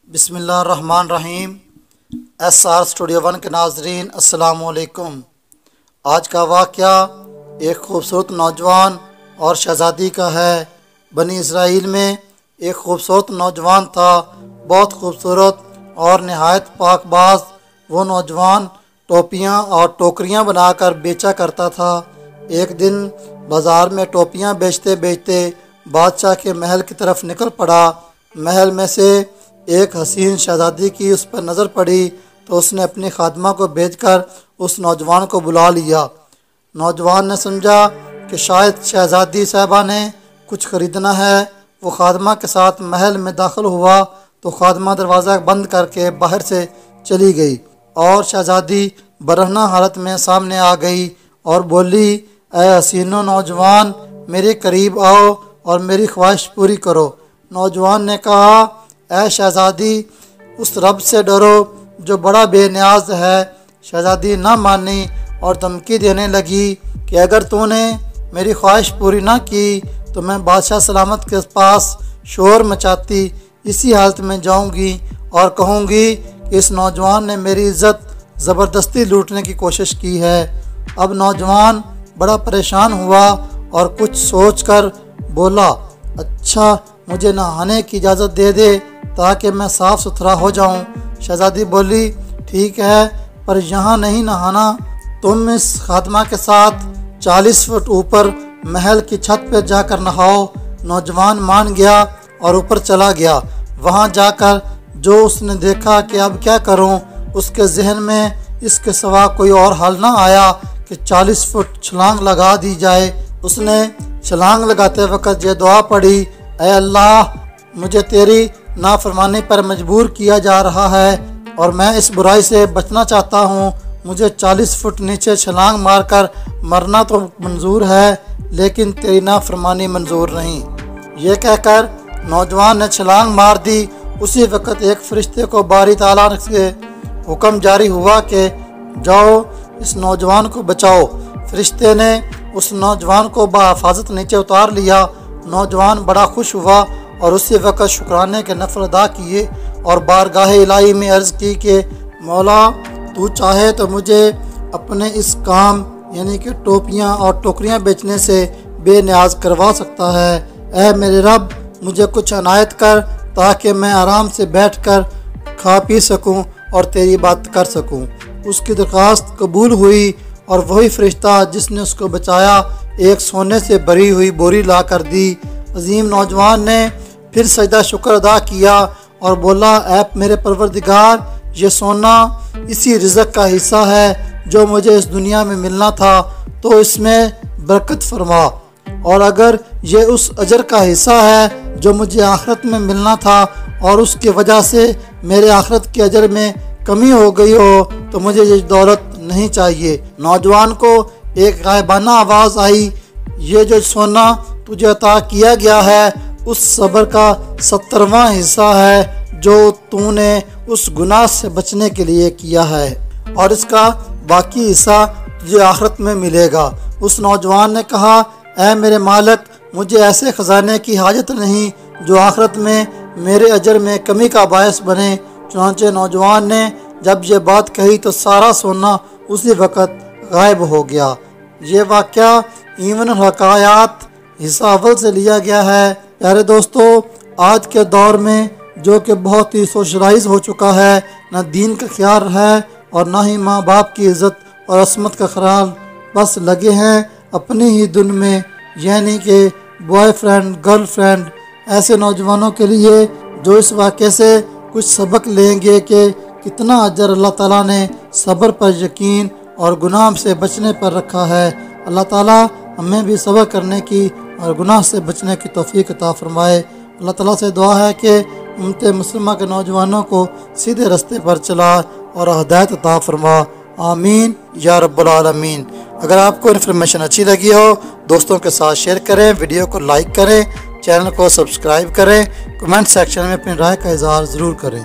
बिस्मिल्लाहिर्रहमानिर्रहीम। SR studio 1 के नाजरीन अस्सलाम वालेकुम। आज का वाक़या एक ख़ूबसूरत नौजवान और शहज़ादी का है। बनी इसराइल में एक ख़ूबसूरत नौजवान था, बहुत ख़ूबसूरत और नहायत पाकबाज। वो नौजवान टोपियाँ और टोकरियाँ बनाकर बेचा करता था। एक दिन बाज़ार में टोपियाँ बेचते बेचते बादशाह के महल की तरफ निकल पड़ा। महल में से एक हसीन शहज़ादी की उस पर नज़र पड़ी तो उसने अपनी खादमा को भेजकर उस नौजवान को बुला लिया। नौजवान ने समझा कि शायद शहज़ादी साहबा ने कुछ ख़रीदना है। वो खादमा के साथ महल में दाखिल हुआ तो खादमा दरवाज़ा बंद करके बाहर से चली गई और शहज़ादी बरहना हालत में सामने आ गई और बोली, ऐ हसीनो नौजवान, मेरे करीब आओ और मेरी ख्वाहिश पूरी करो। नौजवान ने कहा, ऐ शहज़ादी, उस रब से डरो जो बड़ा बेनियाज है। शहज़ादी ना मानी और धमकी देने लगी कि अगर तूने मेरी ख्वाहिश पूरी ना की तो मैं बादशाह सलामत के पास शोर मचाती इसी हालत में जाऊंगी और कहूंगी कि इस नौजवान ने मेरी इज़्ज़त ज़बरदस्ती लूटने की कोशिश की है। अब नौजवान बड़ा परेशान हुआ और कुछ सोचकर बोला, अच्छा मुझे नहाने की इजाज़त दे दे ताकि मैं साफ़ सुथरा हो जाऊं। शहज़ादी बोली, ठीक है, पर यहाँ नहीं नहाना, तुम इस खादमा के साथ 40 फुट ऊपर महल की छत पर जाकर नहाओ। नौजवान मान गया और ऊपर चला गया। वहाँ जाकर जो उसने देखा कि अब क्या करूँ, उसके जहन में इसके सिवा कोई और हल ना आया कि 40 फुट छलांग लगा दी जाए। उसने छलांग लगाते वक्त ये दुआ पढ़ी, ऐ अल्लाह, मुझे तेरी नाफरमानी पर मजबूर किया जा रहा है और मैं इस बुराई से बचना चाहता हूँ। मुझे 40 फुट नीचे छलांग मारकर मरना तो मंजूर है, लेकिन तेरी नाफरमानी मंजूर नहीं। ये कहकर नौजवान ने छलांग मार दी। उसी वक्त एक फरिश्ते को बारी ताला से हुक्म जारी हुआ कि जाओ इस नौजवान को बचाओ। फरिश्ते ने उस नौजवान को बहिफाजत नीचे उतार लिया। नौजवान बड़ा खुश हुआ और उसी वक्त शुक्राने के नफल अदा किए और बारगाह इलाही में अर्ज़ की कि मौला, तू चाहे तो मुझे अपने इस काम यानी कि टोपियाँ और टोकरियाँ बेचने से बेनियाज करवा सकता है। ऐ मेरे रब, मुझे कुछ अनायत कर ताकि मैं आराम से बैठकर खा पी सकूं और तेरी बात कर सकूं। उसकी दरख्वास्त कबूल हुई और वही फरिश्ता जिसने उसको बचाया एक सोने से भरी हुई बोरी ला कर दी। अजीम नौजवान ने फिर सजदा शुक्र अदा किया और बोला, ऐ मेरे परवरदिगार, ये सोना इसी रिज़्क़ का हिस्सा है जो मुझे इस दुनिया में मिलना था, तो इसमें बरकत फरमा, और अगर ये उस अजर का हिस्सा है जो मुझे आखिरत में मिलना था और उसकी वजह से मेरे आखिरत के अजर में कमी हो गई हो तो मुझे ये दौलत नहीं चाहिए। नौजवान को एक गायबाना आवाज़ आई, ये जो सोना तुझे अता किया गया है उस सब्र का 70वां हिस्सा है जो तूने उस गुनाह से बचने के लिए किया है, और इसका बाकी हिस्सा तुझे आखिरत में मिलेगा। उस नौजवान ने कहा, ऐ मेरे मालिक, मुझे ऐसे ख़जाने की हाजत नहीं जो आखिरत में मेरे अजर में कमी का बायस बने। चुनांचे नौजवान ने जब ये बात कही तो सारा सोना उसी वक़्त गायब हो गया। ये वाक़या ईवन हकायात हिस्सा अव्वल से लिया गया है। प्यारे दोस्तों, आज के दौर में जो कि बहुत ही सोशलाइज हो चुका है, ना दीन का ख्याल है और ना ही माँ बाप की इज़्ज़त और असमत का ख्याल, बस लगे हैं अपनी ही धुन में, यानी कि बॉयफ्रेंड गर्लफ्रेंड। ऐसे नौजवानों के लिए जो इस वाक़े से कुछ सबक लेंगे कि कितना अजर अल्लाह ताला ने सब्र पर, यकीन और गुनाह से बचने पर रखा है। अल्लाह ताला हमें भी सब्र करने की और गुनाह से बचने की तौफीक अता फरमाए। अल्लाह ताला से दुआ है कि उम्मत मुस्लिमा के नौजवानों को सीधे रास्ते पर चला और हिदायत अता फरमा। आमीन या रब्बुल आलमीन। अगर आपको इन्फॉर्मेशन अच्छी लगी हो, दोस्तों के साथ शेयर करें, वीडियो को लाइक करें, चैनल को सब्सक्राइब करें, कमेंट सेक्शन में अपनी राय का इज़हार ज़रूर करें।